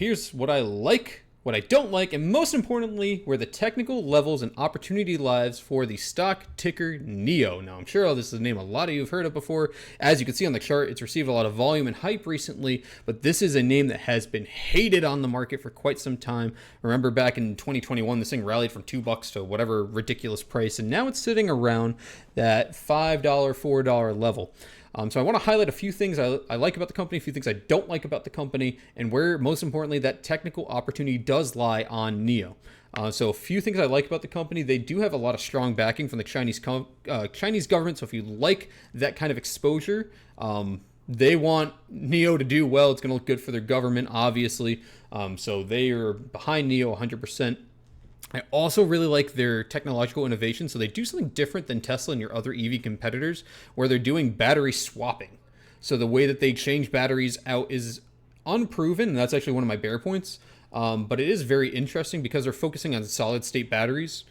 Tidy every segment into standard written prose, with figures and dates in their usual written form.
Here's what I like, what I don't like, and most importantly, where the technical levels and opportunity lies for the stock ticker NIO. Now, I'm sure this is a name a lot of you have heard of before. As you can see on the chart, it's received a lot of volume and hype recently, but this is a name that has been hated on the market for quite some time. Remember back in 2021, this thing rallied from $2 to whatever ridiculous price, and now it's sitting around that $5, $4 level. So I want to highlight a few things I like about the company, a few things I don't like about the company, and where, most importantly, that technical opportunity does lie on NIO. So a few things I like about the company: they do have a lot of strong backing from the Chinese government. So if you like that kind of exposure, they want NIO to do well. It's going to look good for their government, obviously. So they are behind NIO 100%. I also really like their technological innovation. So they do something different than Tesla and your other EV competitors, where they're doing battery swapping. So the way that they change batteries out is unproven, and that's actually one of my bear points. But it is very interesting because they're focusing on solid state batteries,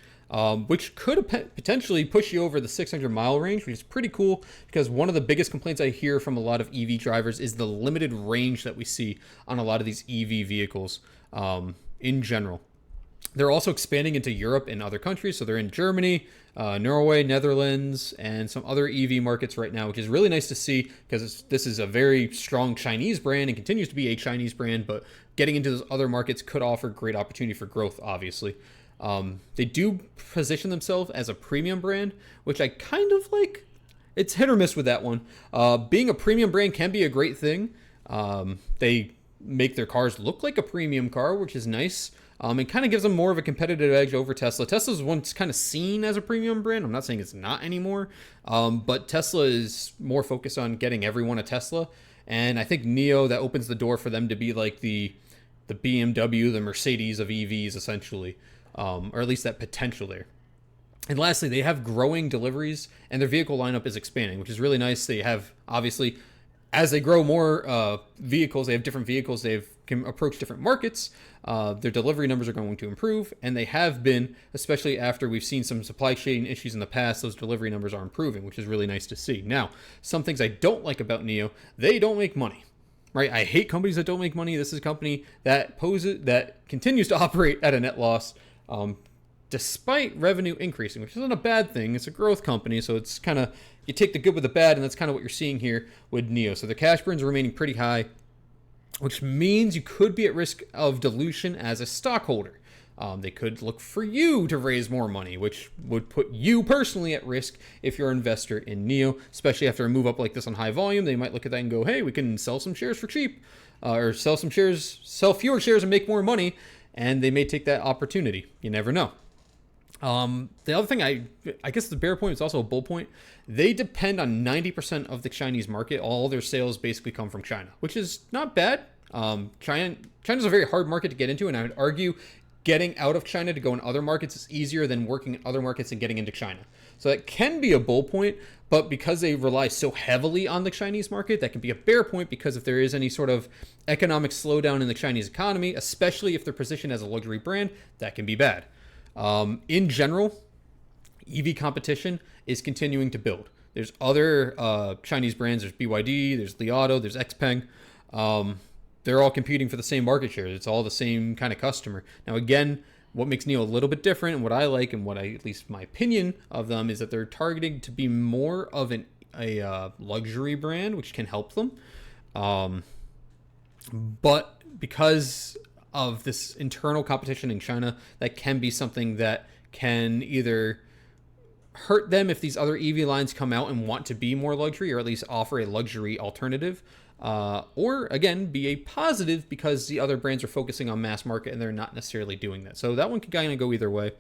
which could potentially push you over the 600-mile range, which is pretty cool, because one of the biggest complaints I hear from a lot of EV drivers is the limited range that we see on a lot of these EV vehicles in general. They're also expanding into Europe and other countries. So they're in Germany, Norway, Netherlands, and some other EV markets right now, which is really nice to see, because this is a very strong Chinese brand and continues to be a Chinese brand, but getting into those other markets could offer great opportunity for growth, obviously. They do position themselves as a premium brand, which I kind of like. It's hit or miss with that one. Being a premium brand can be a great thing. They make their cars look like a premium car, which is nice. It kind of gives them more of a competitive edge over Tesla. Tesla's once kind of seen as a premium brand. I'm not saying it's not anymore, but Tesla is more focused on getting everyone a Tesla. And I think NIO, that opens the door for them to be like the BMW, the Mercedes of EVs, essentially, or at least that potential there. And lastly, they have growing deliveries, and their vehicle lineup is expanding, which is really nice. They have, obviously, as they grow more vehicles, they have different vehicles, they can approach different markets. Their delivery numbers are going to improve, and they have been, especially after we've seen some supply chain issues in the past. Those delivery numbers are improving, which is really nice to see. Now, some things I don't like about NIO: they don't make money. Right? I hate companies that don't make money. This is a company that continues to operate at a net loss, despite revenue increasing, which isn't a bad thing. It's a growth company, so it's kind of, you take the good with the bad, and that's kind of what you're seeing here with NIO. So the cash burns are remaining pretty high, which means you could be at risk of dilution as a stockholder. They could look for you to raise more money, which would put you personally at risk if you're an investor in NIO, especially after a move up like this on high volume. They might look at that and go, hey, we can sell some shares for cheap, or sell fewer shares and make more money, and they may take that opportunity. You never know. The other thing, I guess the bear point is also a bull point. They depend on 90% of the Chinese market. All their sales basically come from China, which is not bad. China's a very hard market to get into, and I would argue getting out of China to go in other markets is easier than working in other markets and getting into China. So that can be a bull point, but because they rely so heavily on the Chinese market, that can be a bear point, because if there is any sort of economic slowdown in the Chinese economy, especially if they're positioned as a luxury brand, that can be bad. In general, EV competition is continuing to build. There's other Chinese brands. There's BYD, there's Li Auto, there's XPeng. They're all competing for the same market share. It's all the same kind of customer. Now, again, what makes NIO a little bit different, and what I like, and at least my opinion of them, is that they're targeting to be more of a luxury brand, which can help them. But because of this internal competition in China, that can be something that can either hurt them if these other EV lines come out and want to be more luxury, or at least offer a luxury alternative, or again, be a positive because the other brands are focusing on mass market and they're not necessarily doing that. So that one can kind of go either way.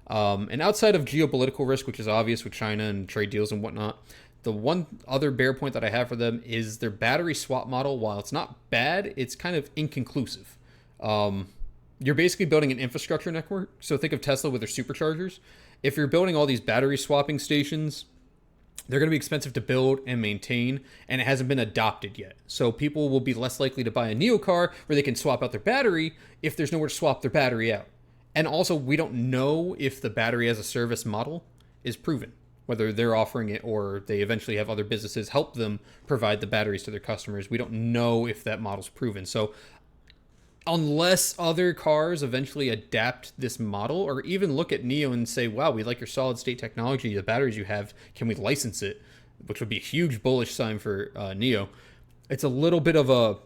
And outside of geopolitical risk, which is obvious with China and trade deals and whatnot, the one other bear point that I have for them is their battery swap model. While it's not bad, it's kind of inconclusive. You're basically building an infrastructure network. So think of Tesla with their superchargers. If you're building all these battery swapping stations, they're going to be expensive to build and maintain, and it hasn't been adopted yet. So people will be less likely to buy a NIO car where they can swap out their battery if there's nowhere to swap their battery out. And also, we don't know if the battery as a service model is proven, whether they're offering it or they eventually have other businesses help them provide the batteries to their customers. We don't know if that model's proven. So unless other cars eventually adapt this model or even look at NIO and say, wow, we like your solid state technology, the batteries you have, can we license it? Which would be a huge bullish sign for NIO. It's a little bit of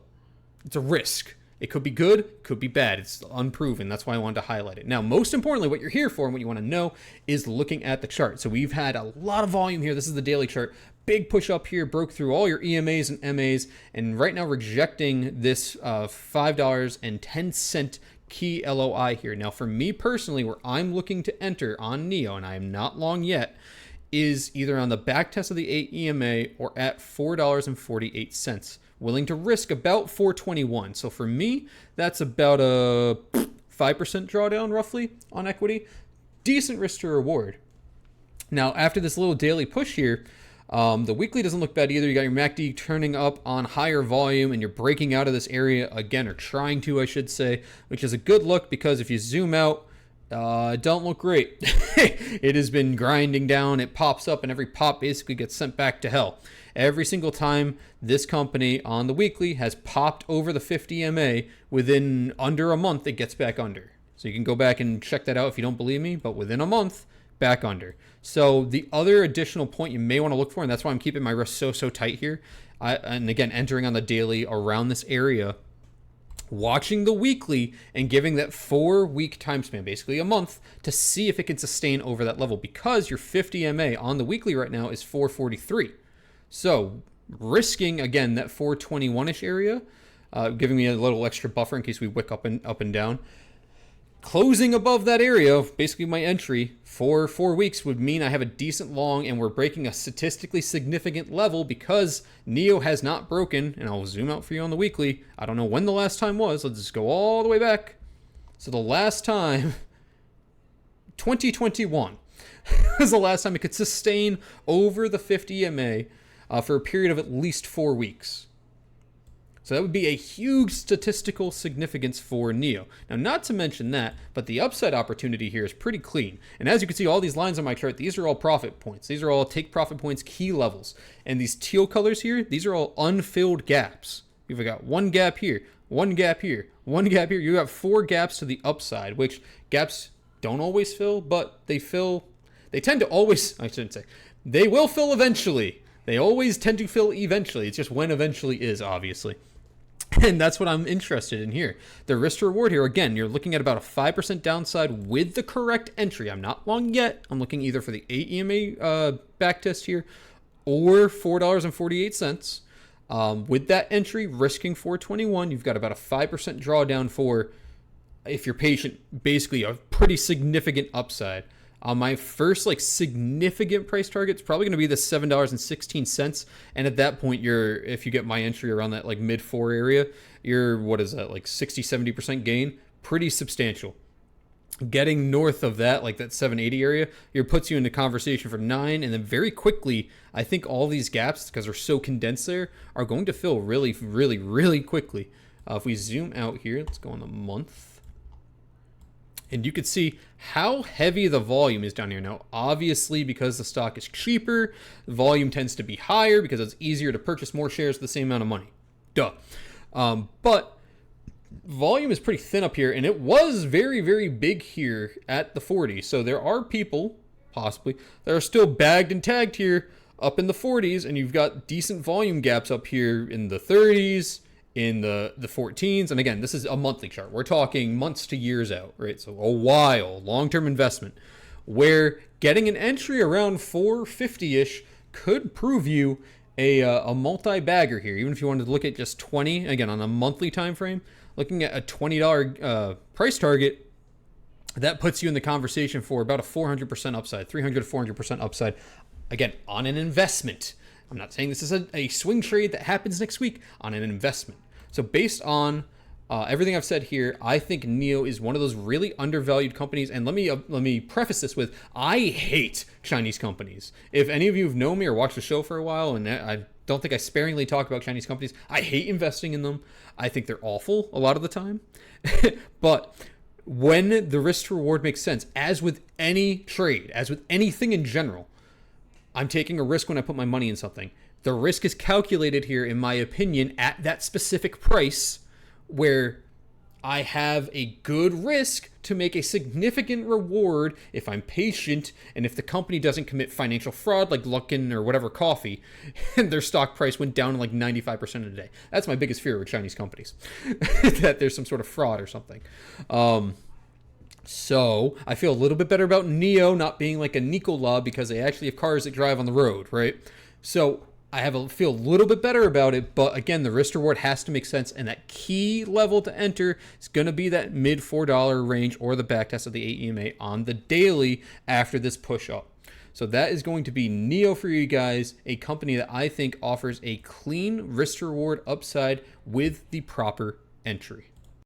it's a risk. It could be good, could be bad. It's unproven. That's why I wanted to highlight it. Now, most importantly, what you're here for and what you want to know is looking at the chart. So we've had a lot of volume here. This is the daily chart. Big push up here, broke through all your EMAs and MAs, and right now rejecting this $5.10 key LOI here. Now, for me personally, where I'm looking to enter on NIO, and I am not long yet, is either on the back test of the 8 EMA or at $4.48. Willing to risk about 421. So for me, that's about a 5% drawdown roughly on equity. Decent risk to reward. Now, after this little daily push here, the weekly doesn't look bad either. You got your MACD turning up on higher volume and you're breaking out of this area again, or trying to, I should say, which is a good look because if you zoom out, it don't look great. It has been grinding down. It pops up and every pop basically gets sent back to hell. Every single time this company on the weekly has popped over the 50 MA, within under a month, it gets back under. So you can go back and check that out if you don't believe me, but within a month, back under. So the other additional point you may want to look for, and that's why I'm keeping my risk so tight here, and again, entering on the daily around this area, watching the weekly and giving that 4-week time span, basically a month, to see if it can sustain over that level, because your 50 MA on the weekly right now is 443. So risking, again, that 421-ish area, giving me a little extra buffer in case we wick up and down. Closing above that area, basically my entry for 4 weeks, would mean I have a decent long and we're breaking a statistically significant level because NIO has not broken, and I'll zoom out for you on the weekly. I don't know when the last time was. Let's just go all the way back. So the last time, 2021, was the last time it could sustain over the 50 MA for a period of at least 4 weeks. So that would be a huge statistical significance for NIO. Now, not to mention that, but the upside opportunity here is pretty clean. And as you can see, all these lines on my chart, these are all profit points. These are all take profit points key levels. And these teal colors here, these are all unfilled gaps. You've got one gap here, one gap here, one gap here. You got 4 gaps to the upside, which gaps don't always fill, but they fill. They tend to always, I shouldn't say, they will fill eventually. They always tend to fill eventually. It's just when eventually is, obviously. And that's what I'm interested in here. The risk to reward here, again, you're looking at about a 5% downside with the correct entry. I'm not long yet. I'm looking either for the 8 EMA back test here or $4.48. With that entry, risking 421, you've got about a 5% drawdown for, if you're patient, basically a pretty significant upside. My first significant price target is probably going to be the $7.16, and at that point, if you get my entry around that mid 4 area, you're, what is that, 60-70% gain, pretty substantial. Getting north of that, that 780 area, puts you into conversation for 9, and then very quickly, I think all these gaps, because they're so condensed there, are going to fill really, really, really quickly. If we zoom out here, let's go on the month. And you could see how heavy the volume is down here. Now, obviously, because the stock is cheaper, the volume tends to be higher because it's easier to purchase more shares for the same amount of money. Duh. But volume is pretty thin up here, and it was very, very big here at the 40. So there are people, possibly, that are still bagged and tagged here up in the 40s, and you've got decent volume gaps up here in the 30s, in the 14s. And again, this is a monthly chart. We're talking months to years out, right? So a while, long-term investment, where getting an entry around 450-ish could prove you a multi-bagger here. Even if you wanted to look at just 20, again, on a monthly time frame, looking at a $20 price target, that puts you in the conversation for about a 400% upside, 300 to 400% upside, again, on an investment. I'm not saying this is a swing trade that happens next week, on an investment. So based on everything I've said here, I think NIO is one of those really undervalued companies. And let me preface this with, I hate Chinese companies. If any of you have known me or watched the show for a while, and I don't think I sparingly talk about Chinese companies, I hate investing in them. I think they're awful a lot of the time. But when the risk to reward makes sense, as with any trade, as with anything in general, I'm taking a risk when I put my money in something. The risk is calculated here, in my opinion, at that specific price where I have a good risk to make a significant reward if I'm patient and if the company doesn't commit financial fraud like Luckin or whatever coffee and their stock price went down like 95% of the day. That's my biggest fear with Chinese companies, that there's some sort of fraud or something. So I feel a little bit better about NIO not being like a Nikola because they actually have cars that drive on the road, right? So I feel a little bit better about it, but again, the risk reward has to make sense, and that key level to enter is going to be that mid $4 range or the backtest of the 8 EMA on the daily after this push up. So that is going to be NIO for you guys, a company that I think offers a clean risk reward upside with the proper entry.